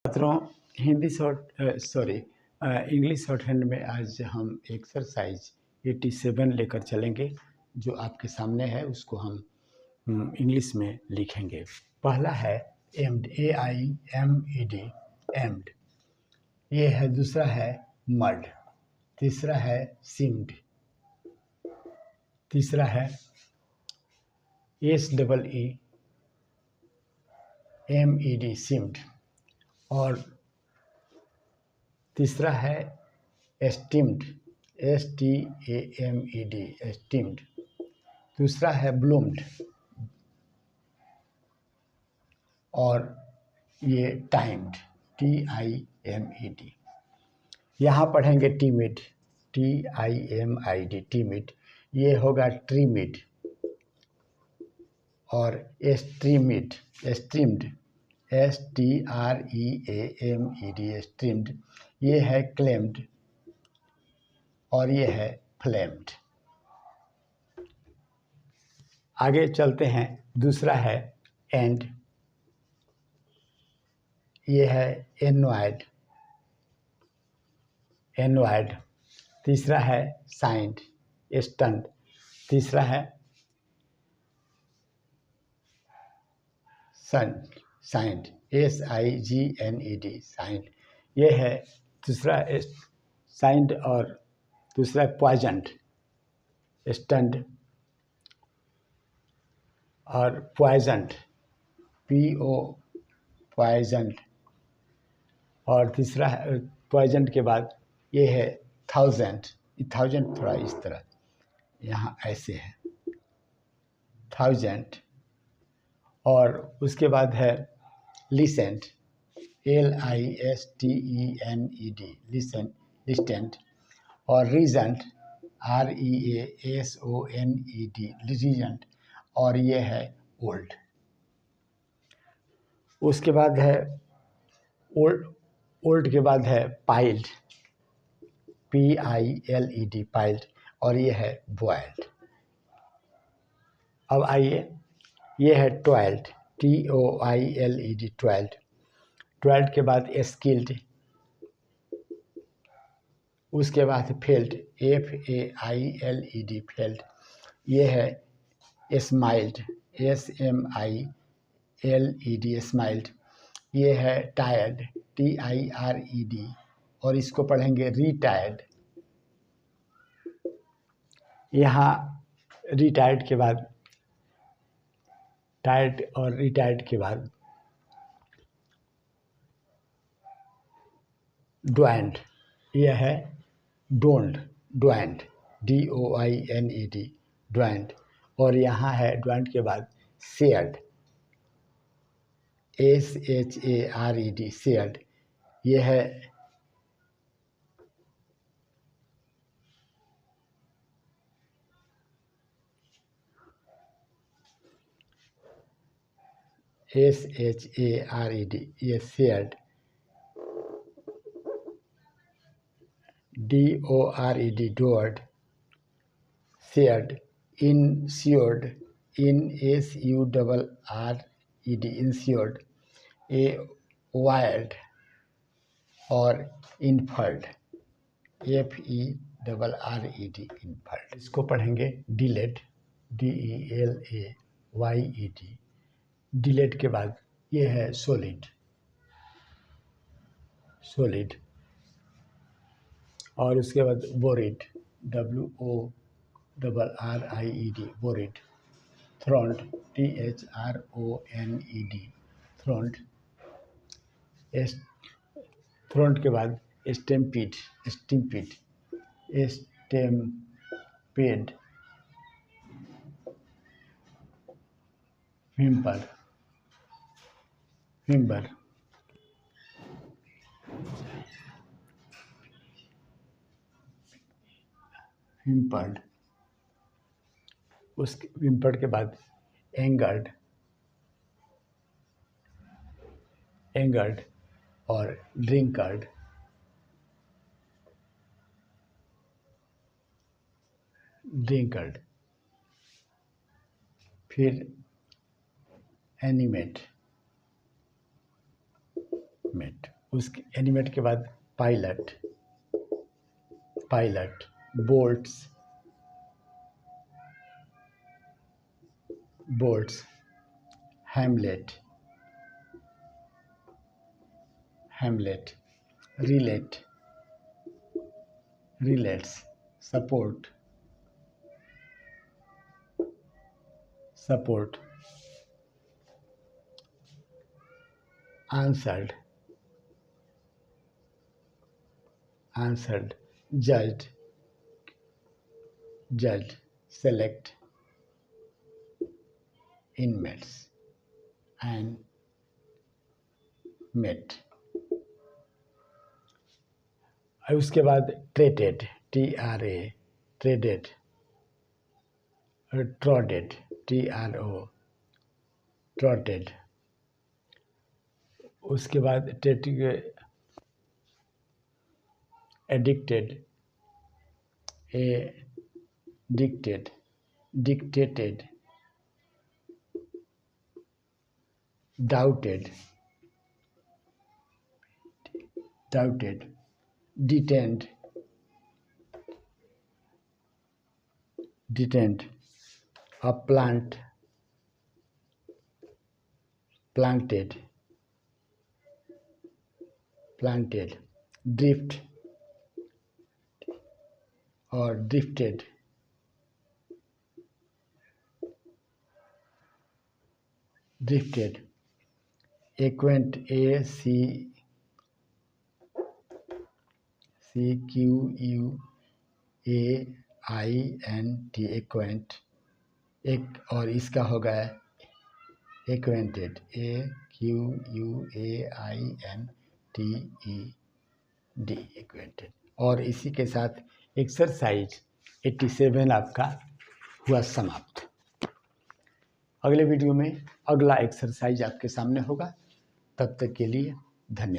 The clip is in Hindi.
छात्रों, हिंदी इंग्लिश शॉर्ट हैंड में आज हम एक्सरसाइज 87 लेकर चलेंगे। जो आपके सामने है उसको हम इंग्लिश में लिखेंगे। पहला है एम्ड, AIMED, एम्ड। ये है। दूसरा है मड। तीसरा है सिम्ड। तीसरा है SEEMED, सिम्ड। और तीसरा है एस्टीम्ड, STAMED, एस्टीम्ड। दूसरा है ब्लूम्ड और ये टाइम्ड, TIMED। यहाँ पढ़ेंगे टीमिड, TIMID, टीमिड। ये होगा ट्रीमिड। और एस्ट्रीमिड, एस्ट्रीम्ड, STREAMED, एस्ट्रीम्ड। ये है क्लेम्ड और ये है फ्लेम्ड। आगे चलते हैं। दूसरा है एंड। ये है एनवाइड, एनवाइड। तीसरा है साइंड, स्टंड। तीसरा है सन, साइंड, SIGNED, साइंड। ये है दूसरा साइंड। और दूसरा पॉइजंड, स्टंड और पॉइजंड, PO, पॉइजंड। और तीसरा है पॉइजंड के बाद ये है थाउजेंड। थाउजेंड थोड़ा इस तरह, यहाँ ऐसे है थाउजेंड। और उसके बाद है लिसेंट, LISTENED, लिसेंट, लिस्टेंट। और रीजेंट, REASONED, रीजेंट। और ये है ओल्ड। उसके बाद है ओल्ड। ओल्ड के बाद है पाइल्ड, PILED, पाइल्ड। और ये है बॉयल्ड। अब आइए, ये है ट्वेल्थ, TOILED, ट्वेल्थ। ट्वेल्थ के बाद स्किल्ड। उसके बाद फेल्ड, FAILED, फेल्ड। ये है स्माइल्ड, SMILED, स्माइल्ड। ये है टायर्ड, TIRED। और इसको पढ़ेंगे रिटायर्ड। यहाँ रिटायर्ड के बाद, टायर्ड और रिटायर्ड के बाद डोएंड। यह है डोंड, डोएंड, DOINED, डोएंड। और यहाँ है डोएंड के बाद शेयर्ड, SHARED, शेयर्ड। ये है SHARED, ये shared. DORED, doored, shared. Insured, INSURRED, insured. Wired. और इन्फर्ड, FERRED, इन्फर्ड। इसको पढ़ेंगे डिलेट, DELAYED, डिलेट के बाद ये है सॉलिड, सॉलिड। और उसके बाद बोरिड, WORRIED, बोरिड। Throned, THRONED, throned. Throned के बाद स्टेम्पीड, स्टिम्पिड, स्टेम्पेड। विम्पर, विम्बर। विम्पर्ड। उस विम्पर्ड के बाद एंगर्ड, एंगर्ड। और ड्रिंकर्ड, ड्रिंकर्ड। फिर एनिमेट, मेट। उसके एनिमेट के बाद pilot, pilot, bolts, bolts, hamlet, hamlet, relate, relates, support, support, answered, answered, judged, judged, select, inmates and mate. और उसके बाद traded, TRA, traded, trotted, TRO, trotted. उसके बाद addicted, addicted, dictated, doubted, doubted, detained, detained, plant, planted, planted, drift और drifted, drifted, acquaint, ACQUAINT, acquaint, एक और इसका हो गया एक्वेंटेड, AQUAINTED, एक्वेंटेड। और इसी के साथ एक्सरसाइज 87 आपका हुआ समाप्त। अगले वीडियो में अगला एक्सरसाइज आपके सामने होगा। तब तक के लिए धन्यवाद।